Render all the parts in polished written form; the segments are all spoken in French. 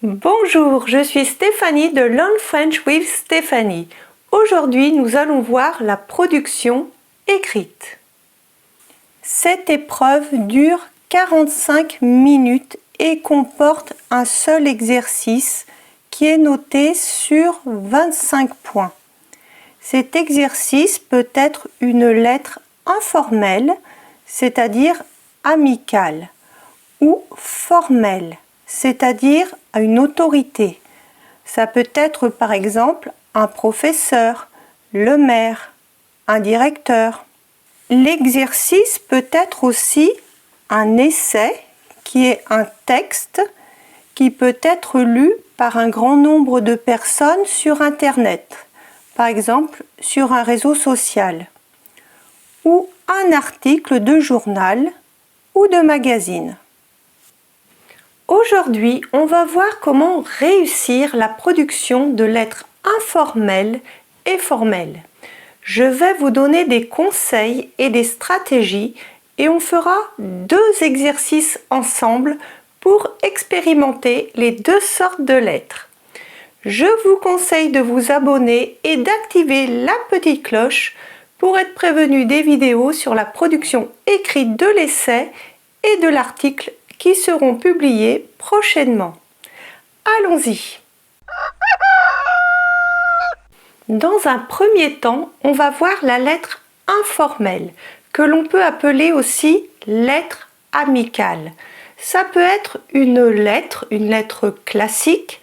Bonjour, je suis Stéphanie de Learn French with Stéphanie. Aujourd'hui, nous allons voir la production écrite. Cette épreuve dure 45 minutes et comporte un seul exercice qui est noté sur 25 points. Cet exercice peut être une lettre informelle, c'est-à-dire amicale, ou formelle, c'est-à-dire à une autorité. Ça peut être par exemple un professeur, le maire, un directeur. L'exercice peut être aussi un essai qui est un texte qui peut être lu par un grand nombre de personnes sur Internet, par exemple sur un réseau social, ou un article de journal ou de magazine. Aujourd'hui, on va voir comment réussir la production de lettres informelles et formelles. Je vais vous donner des conseils et des stratégies et on fera 2 exercices ensemble pour expérimenter les 2 sortes de lettres. Je vous conseille de vous abonner et d'activer la petite cloche pour être prévenu des vidéos sur la production écrite de l'essai et de l'article qui seront publiés prochainement. Allons-y! Dans un premier temps, on va voir la lettre informelle, que l'on peut appeler aussi lettre amicale. Ça peut être une lettre classique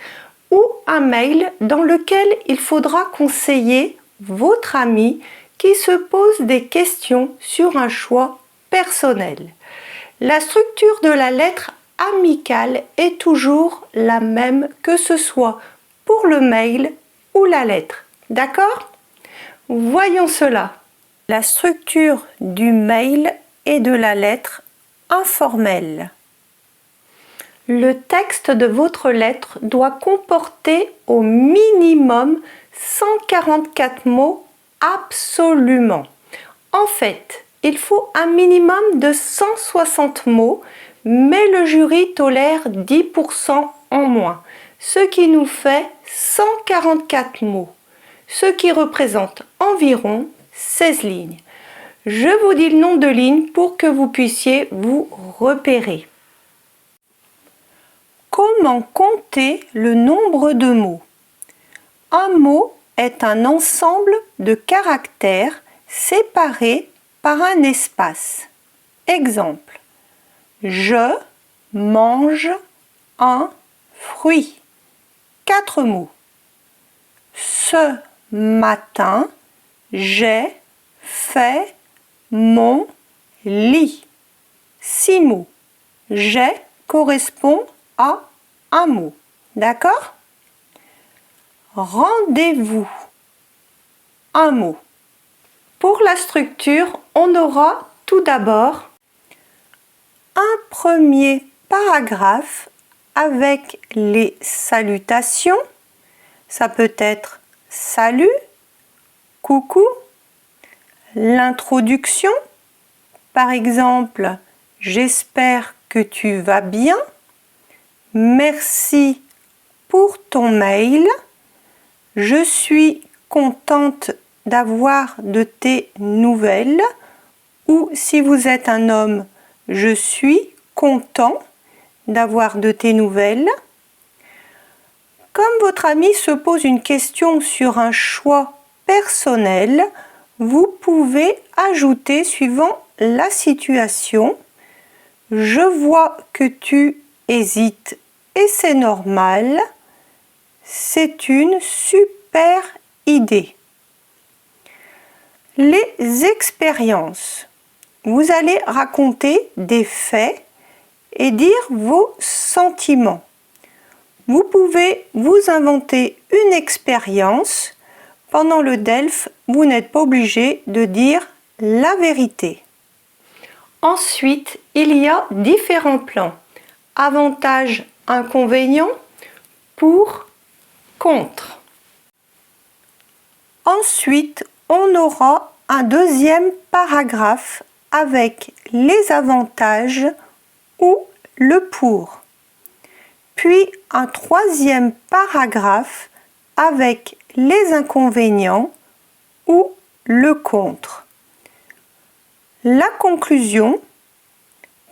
ou un mail dans lequel il faudra conseiller votre ami qui se pose des questions sur un choix personnel. La structure de la lettre amicale est toujours la même que ce soit pour le mail ou la lettre. D'accord? Voyons cela. La structure du mail et de la lettre informelle. Le texte de votre lettre doit comporter au minimum 144 mots absolument. En fait, il faut un minimum de 160 mots, mais le jury tolère 10% en moins, ce qui nous fait 144 mots, ce qui représente environ 16 lignes. Je vous dis le nom de ligne pour que vous puissiez vous repérer. Comment compter le nombre de mots? Un mot est un ensemble de caractères séparés par un espace. Exemple, je mange un fruit. 4 mots. Ce matin, j'ai fait mon lit. 6 mots. J'ai correspond à un mot. D'accord? Rendez-vous. Un mot. Pour la structure, on aura tout d'abord un premier paragraphe avec les salutations. Ça peut être salut, coucou, l'introduction, par exemple, j'espère que tu vas bien, merci pour ton mail, je suis contente d'avoir de tes nouvelles, ou si vous êtes un homme, je suis content d'avoir de tes nouvelles. Comme votre ami se pose une question sur un choix personnel, vous pouvez ajouter suivant la situation. Je vois que tu hésites et c'est normal. C'est une super idée. Les expériences. Vous allez raconter des faits et dire vos sentiments. Vous pouvez vous inventer une expérience. Pendant le DELF, vous n'êtes pas obligé de dire la vérité. Ensuite, il y a différents plans. Avantages, inconvénients, pour, contre. Ensuite, on aura un deuxième paragraphe avec les avantages ou le pour. puis un troisième paragraphe avec les inconvénients ou le contre. La conclusion,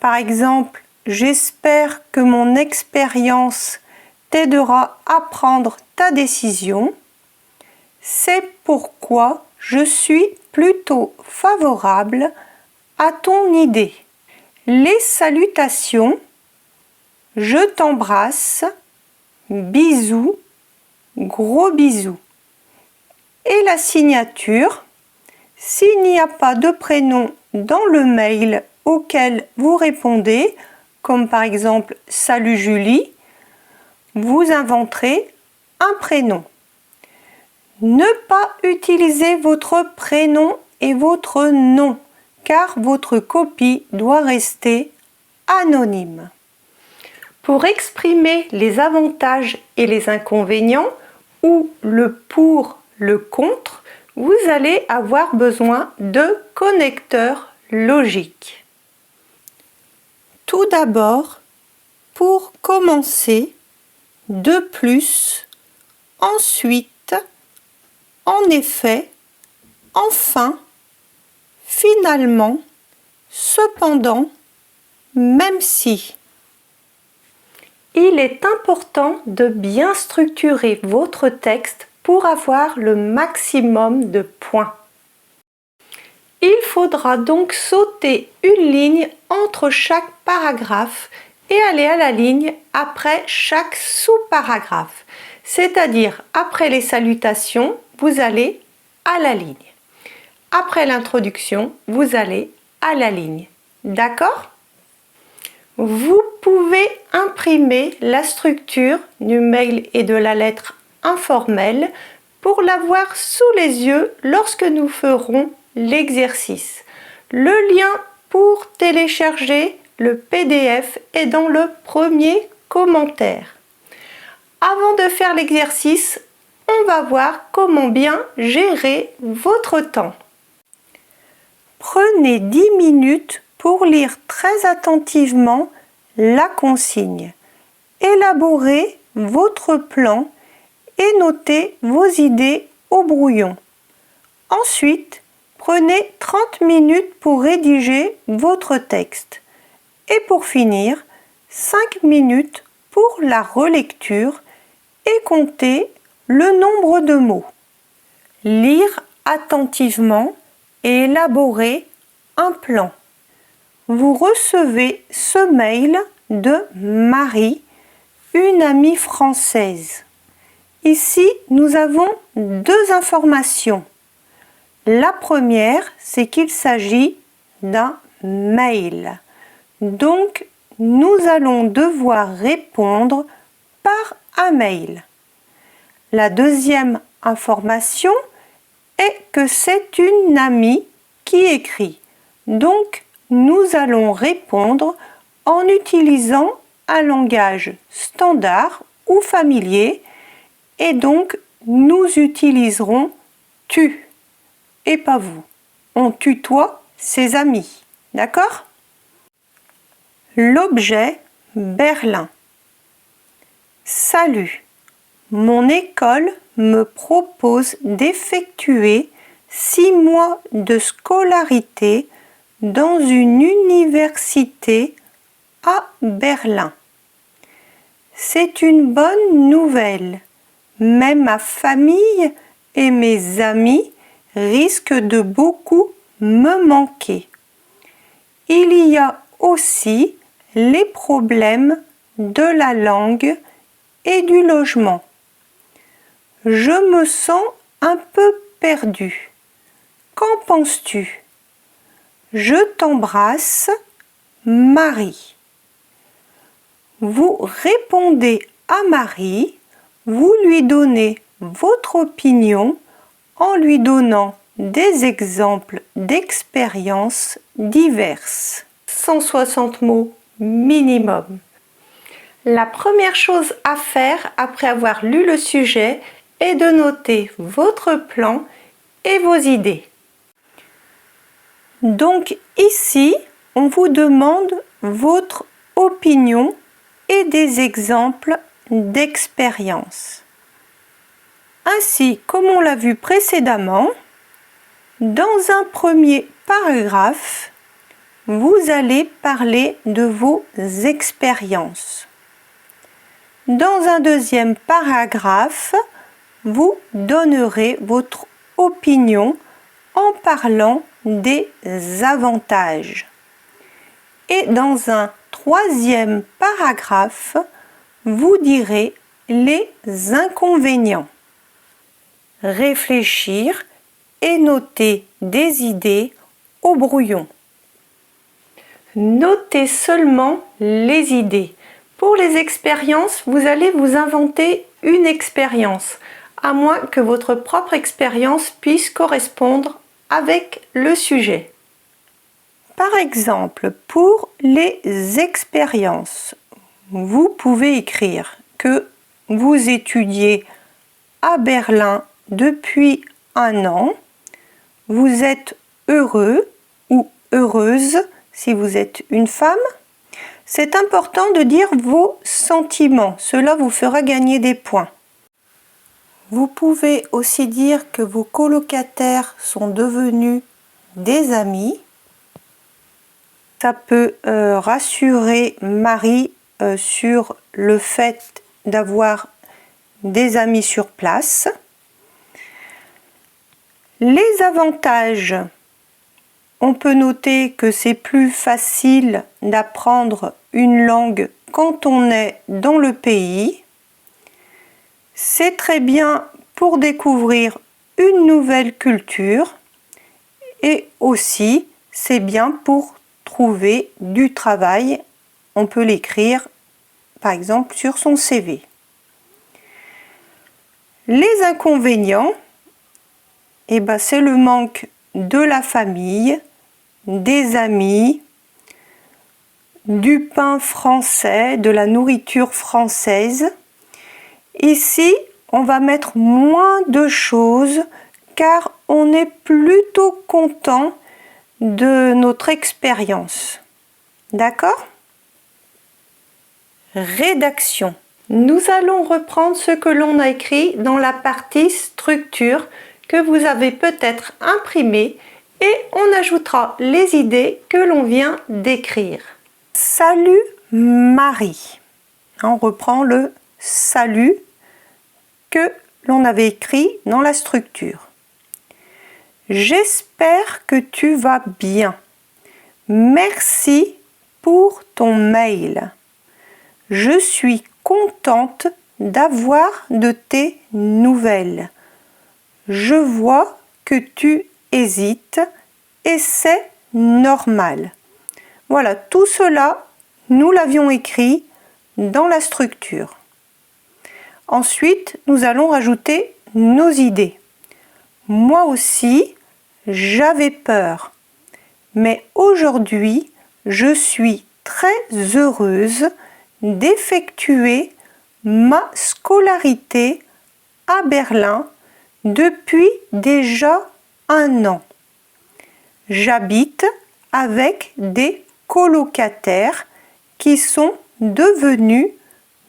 par exemple, j'espère que mon expérience t'aidera à prendre ta décision. C'est pourquoi je suis plutôt favorable à ton idée. Les salutations, je t'embrasse, bisous, gros bisous. Et la signature, s'il n'y a pas de prénom dans le mail auquel vous répondez, comme par exemple « Salut Julie », vous inventerez un prénom. Ne pas utiliser votre prénom et votre nom, car votre copie doit rester anonyme. Pour exprimer les avantages et les inconvénients, ou le pour, le contre, vous allez avoir besoin de connecteurs logiques. Tout d'abord, pour commencer, de plus, ensuite, en effet, enfin, finalement, cependant, même si. Il est important de bien structurer votre texte pour avoir le maximum de points. Il faudra donc sauter une ligne entre chaque paragraphe et aller à la ligne après chaque sous-paragraphe. C'est-à-dire, après les salutations, vous allez à la ligne. Après l'introduction, vous allez à la ligne. D'accord ? Vous pouvez imprimer la structure du mail et de la lettre informelle pour l'avoir sous les yeux lorsque nous ferons l'exercice. Le lien pour télécharger le PDF est dans le premier commentaire. Avant de faire l'exercice, on va voir comment bien gérer votre temps. Prenez 10 minutes pour lire très attentivement la consigne. Élaborez votre plan et notez vos idées au brouillon. Ensuite, prenez 30 minutes pour rédiger votre texte. Et pour finir, 5 minutes pour la relecture et comptez le nombre de mots. Lire attentivement et élaborer un plan. Vous recevez ce mail de Marie, une amie française. Ici, nous avons deux informations. La première, c'est qu'il s'agit d'un mail. Donc, nous allons devoir répondre par un mail. La deuxième information est que c'est une amie qui écrit. Donc, nous allons répondre en utilisant un langage standard ou familier et donc nous utiliserons tu et pas vous. On tutoie ses amis, d'accord ? L'objet Berlin. Salut, mon école me propose d'effectuer 6 mois de scolarité dans une université à Berlin. C'est une bonne nouvelle, mais ma famille et mes amis risquent de beaucoup me manquer. Il y a aussi les problèmes de la langue et du logement. Je me sens un peu perdue. Qu'en penses-tu ? Je t'embrasse, Marie. Vous répondez à Marie, vous lui donnez votre opinion en lui donnant des exemples d'expériences diverses. 160 mots minimum. La première chose à faire après avoir lu le sujet est de noter votre plan et vos idées. Donc ici, on vous demande votre opinion et des exemples d'expérience. Ainsi, comme on l'a vu précédemment, dans un premier paragraphe, vous allez parler de vos expériences. Dans un deuxième paragraphe, vous donnerez votre opinion en parlant des avantages. Et dans un troisième paragraphe, vous direz les inconvénients. Réfléchir et noter des idées au brouillon. Notez seulement les idées. Pour les expériences, vous allez vous inventer une expérience, à moins que votre propre expérience puisse correspondre avec le sujet. Par exemple, pour les expériences, vous pouvez écrire que vous étudiez à Berlin depuis 1 an, vous êtes heureux ou heureuse si vous êtes une femme. C'est important de dire vos sentiments, cela vous fera gagner des points. Vous pouvez aussi dire que vos colocataires sont devenus des amis. Ça peut rassurer Marie sur le fait d'avoir des amis sur place. Les avantages, on peut noter que c'est plus facile d'apprendre une langue quand on est dans le pays. C'est très bien pour découvrir une nouvelle culture et aussi c'est bien pour trouver du travail. On peut l'écrire par exemple sur son CV. Les inconvénients, c'est le manque de la famille, des amis, du pain français, de la nourriture française. Ici, on va mettre moins de choses car on est plutôt content de notre expérience. D'accord ? Rédaction. Nous allons reprendre ce que l'on a écrit dans la partie structure que vous avez peut-être imprimé et on ajoutera les idées que l'on vient d'écrire. Salut Marie. On reprend le salut que l'on avait écrit dans la structure. J'espère que tu vas bien. Merci pour ton mail. Je suis contente d'avoir de tes nouvelles. Je vois que tu hésites et c'est normal. Voilà, tout cela, nous l'avions écrit dans la structure. Ensuite, nous allons rajouter nos idées. Moi aussi, j'avais peur. Mais aujourd'hui, je suis très heureuse d'effectuer ma scolarité à Berlin depuis déjà 1 an. J'habite avec des colocataires qui sont devenus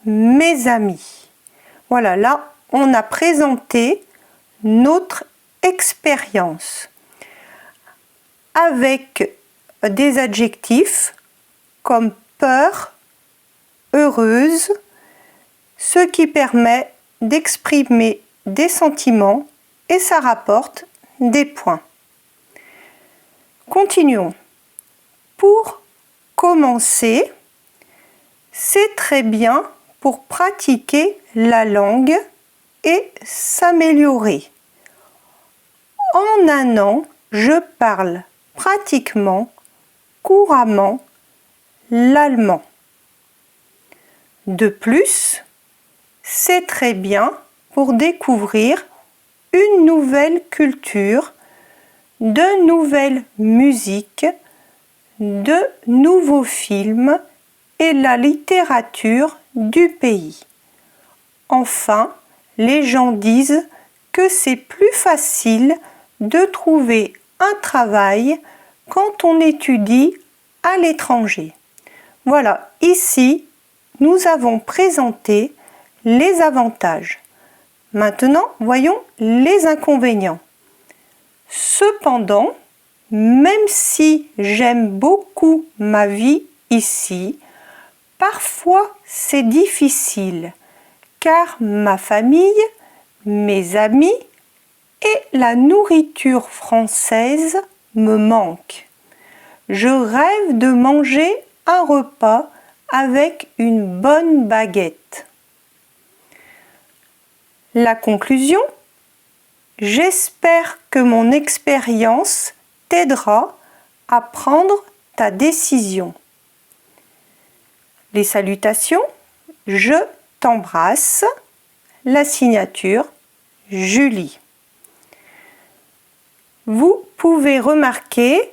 mes amis. Voilà, là, on a présenté notre expérience avec des adjectifs comme peur, heureuse, ce qui permet d'exprimer des sentiments et ça rapporte des points. Continuons. Pour commencer, c'est très bien pour pratiquer la langue et s'améliorer. En 1 an, je parle pratiquement couramment l'allemand. De plus, c'est très bien pour découvrir une nouvelle culture, de nouvelles musiques, de nouveaux films et la littérature du pays. Enfin, les gens disent que c'est plus facile de trouver un travail quand on étudie à l'étranger. Voilà, ici, nous avons présenté les avantages. Maintenant, voyons les inconvénients. Cependant, même si j'aime beaucoup ma vie ici, parfois c'est difficile car ma famille, mes amis et la nourriture française me manquent. Je rêve de manger un repas avec une bonne baguette. La conclusion? J'espère que mon expérience t'aidera à prendre ta décision. Les salutations, je t'embrasse. La signature, Julie. Vous pouvez remarquer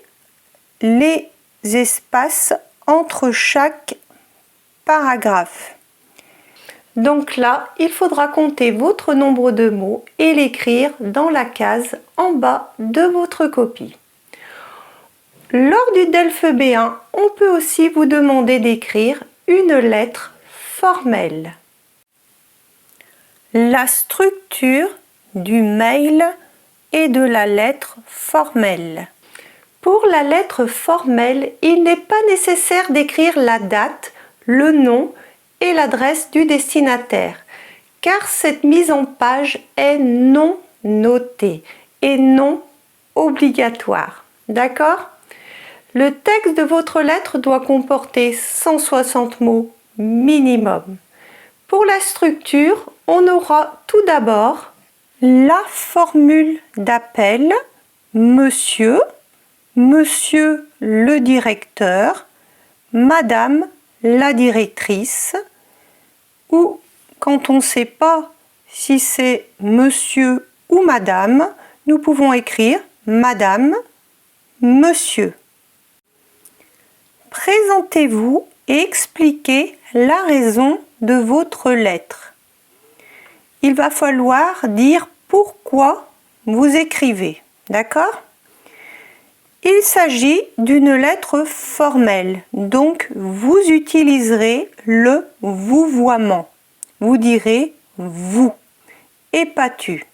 les espaces entre chaque paragraphe. Donc là, il faudra compter votre nombre de mots et l'écrire dans la case en bas de votre copie. Lors du DELF B1, on peut aussi vous demander d'écrire une lettre formelle. La structure du mail et de la lettre formelle. Pour la lettre formelle, il n'est pas nécessaire d'écrire la date, le nom et l'adresse du destinataire, car cette mise en page est non notée et non obligatoire. D'accord? Le texte de votre lettre doit comporter 160 mots minimum. Pour la structure, on aura tout d'abord la formule d'appel Monsieur, Monsieur le directeur, Madame la directrice, ou quand on ne sait pas si c'est Monsieur ou Madame, nous pouvons écrire Madame, Monsieur. Présentez-vous et expliquez la raison de votre lettre. Il va falloir dire pourquoi vous écrivez, d'accord? Il s'agit d'une lettre formelle, donc vous utiliserez le vouvoiement. Vous direz vous et pas tu,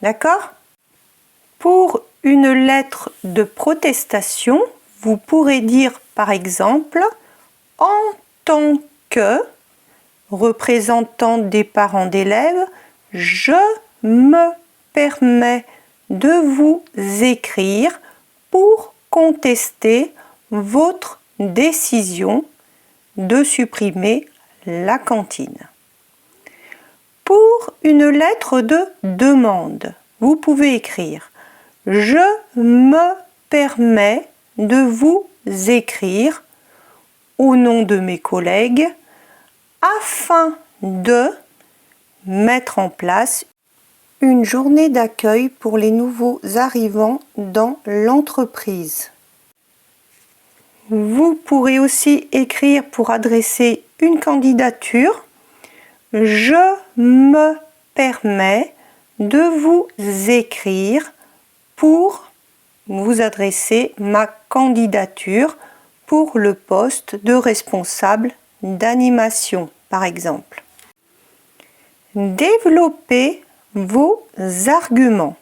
d'accord? Pour une lettre de protestation, vous pourrez dire par exemple « En tant que représentant des parents d'élèves, je me permets de vous écrire pour contester votre décision de supprimer la cantine. » Pour une lettre de demande, vous pouvez écrire « Je me permets de vous écrire au nom de mes collègues afin de mettre en place une journée d'accueil pour les nouveaux arrivants dans l'entreprise. » Vous pourrez aussi écrire pour adresser une candidature « Je me permets de vous écrire pour vous adresser ma candidature pour le poste de responsable d'animation, par exemple. » Développez vos arguments.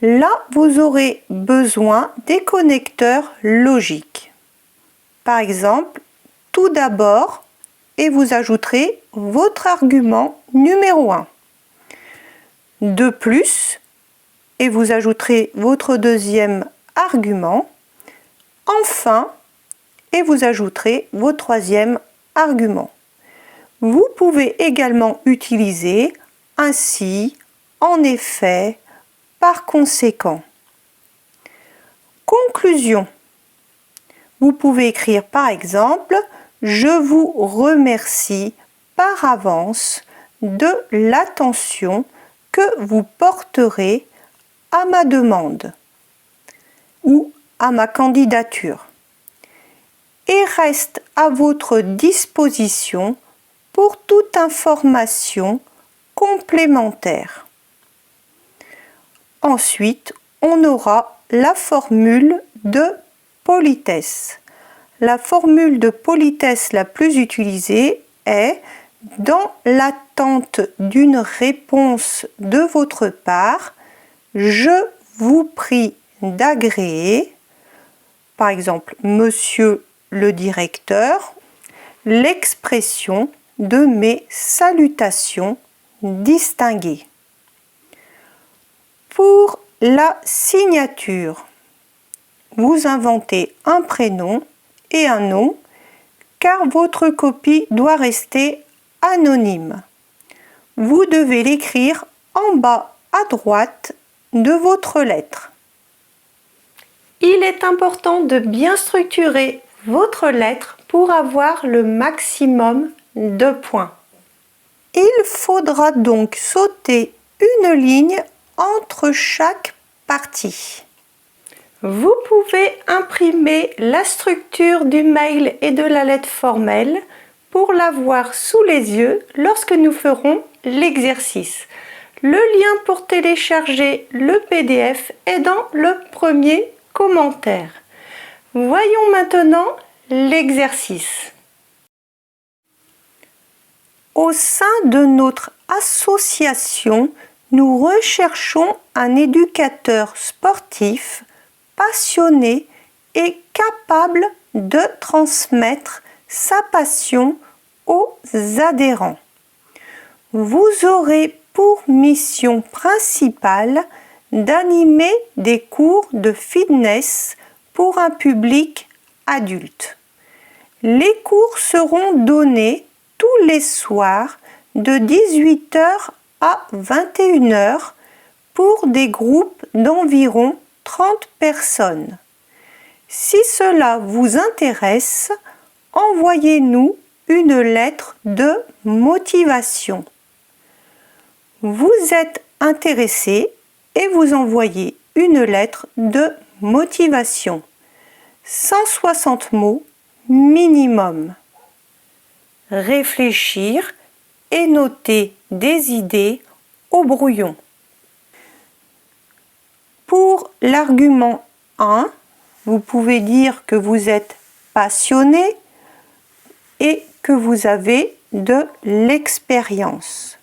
Là, vous aurez besoin des connecteurs logiques. Par exemple, tout d'abord, et vous ajouterez votre argument numéro 1. De plus, et vous ajouterez votre deuxième argument. Enfin, et vous ajouterez votre troisième argument. Vous pouvez également utiliser ainsi, en effet, par conséquent. Conclusion. Vous pouvez écrire par exemple « Je vous remercie par avance de l'attention que vous porterez à ma demande ou à ma candidature et reste à votre disposition pour toute information complémentaire. » Ensuite, on aura la formule de politesse. La formule de politesse la plus utilisée est « Dans la l'attente d'une réponse de votre part, je vous prie d'agréer, par exemple, monsieur le directeur, l'expression de mes salutations distinguées. Pour la signature, vous inventez un prénom et un nom car votre copie doit rester anonyme. Vous devez l'écrire en bas à droite de votre lettre. Il est important de bien structurer votre lettre pour avoir le maximum de points. Il faudra donc sauter une ligne entre chaque partie. Vous pouvez imprimer la structure du mail et de la lettre formelle pour l'avoir sous les yeux lorsque nous ferons l'exercice. Le lien pour télécharger le PDF est dans le premier commentaire. Voyons maintenant l'exercice. Au sein de notre association, nous recherchons un éducateur sportif passionné et capable de transmettre sa passion aux adhérents. Vous aurez pour mission principale d'animer des cours de fitness pour un public adulte. Les cours seront donnés tous les soirs de 18 h à 21 h pour des groupes d'environ 30 personnes. Si cela vous intéresse, envoyez-nous une lettre de motivation. Vous êtes intéressé et vous envoyez une lettre de motivation. 160 mots minimum. Réfléchir et noter des idées au brouillon. Pour l'argument 1, vous pouvez dire que vous êtes passionné et que vous avez de l'expérience.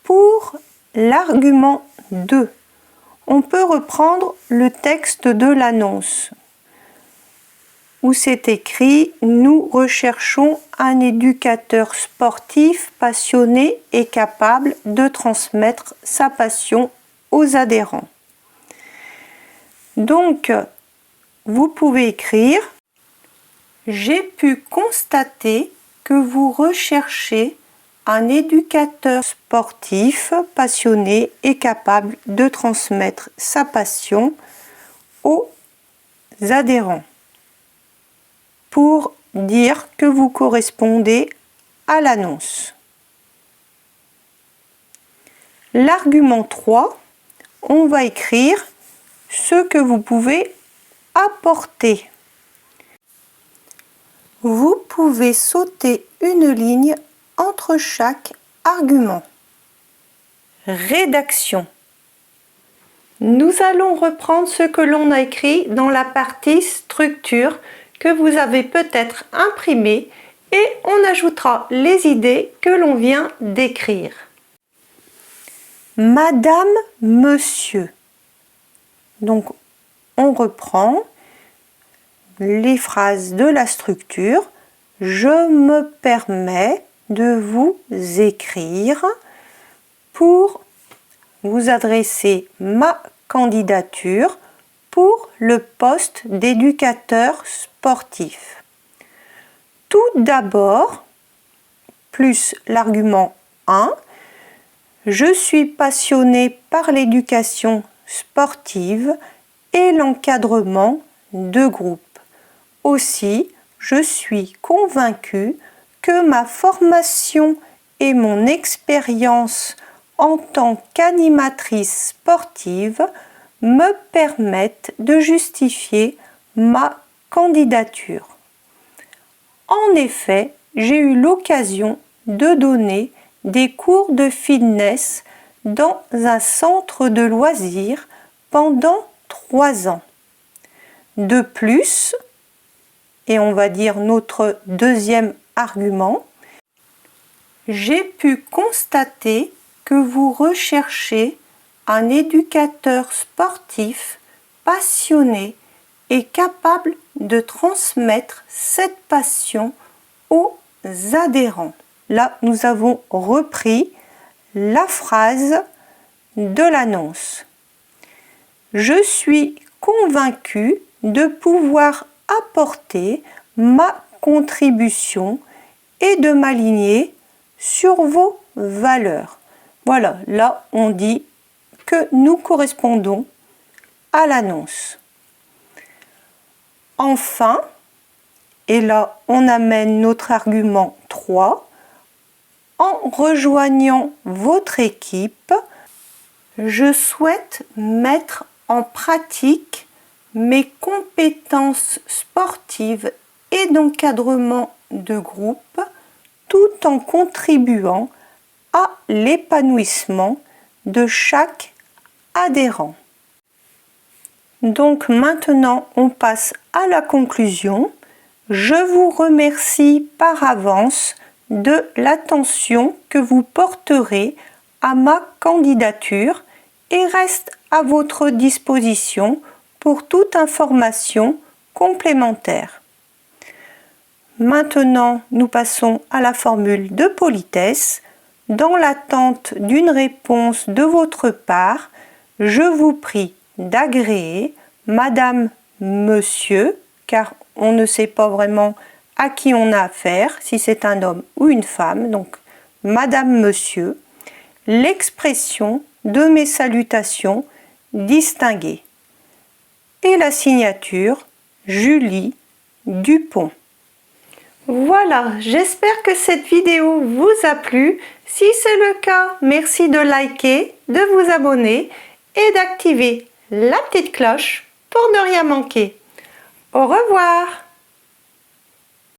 Pour l'argument 2, on peut reprendre le texte de l'annonce où c'est écrit « Nous recherchons un éducateur sportif passionné et capable de transmettre sa passion aux adhérents ». Donc, vous pouvez écrire « J'ai pu constater que vous recherchez un éducateur sportif passionné et capable de transmettre sa passion aux adhérents » pour dire que vous correspondez à l'annonce. L'argument 3, on va écrire ce que vous pouvez apporter. Vous pouvez sauter une ligne entre chaque argument. Rédaction. Nous allons reprendre ce que l'on a écrit dans la partie structure que vous avez peut-être imprimé et on ajoutera les idées que l'on vient d'écrire. Madame, monsieur. Donc, on reprend les phrases de la structure. Je me permets de vous écrire pour vous adresser ma candidature pour le poste d'éducateur sportif. Tout d'abord, plus l'argument 1, je suis passionné par l'éducation sportive et l'encadrement de groupe. Aussi, je suis convaincu que ma formation et mon expérience en tant qu'animatrice sportive me permettent de justifier ma candidature. En effet, j'ai eu l'occasion de donner des cours de fitness dans un centre de loisirs pendant 3 ans. De plus, et on va dire notre deuxième argument, J'ai pu constater que vous recherchez un éducateur sportif passionné et capable de transmettre cette passion aux adhérents. Là, nous avons repris la phrase de l'annonce. Je suis convaincu de pouvoir apporter ma contribution et de m'aligner sur vos valeurs. Voilà, là on dit que nous correspondons à l'annonce. Enfin, et là on amène notre argument 3, en rejoignant votre équipe, je souhaite mettre en pratique mes compétences sportives et d'encadrement de groupe tout en contribuant à l'épanouissement de chaque adhérent. Donc maintenant, on passe à la conclusion. Je vous remercie par avance de l'attention que vous porterez à ma candidature et reste à votre disposition pour toute information complémentaire. Maintenant, nous passons à la formule de politesse. Dans l'attente d'une réponse de votre part, je vous prie d'agréer Madame, Monsieur, car on ne sait pas vraiment à qui on a affaire, si c'est un homme ou une femme, donc Madame, Monsieur, l'expression de mes salutations distinguées. Et la signature, Julie Dupont. Voilà, j'espère que cette vidéo vous a plu. Si c'est le cas, merci de liker, de vous abonner et d'activer la petite cloche pour ne rien manquer. Au revoir!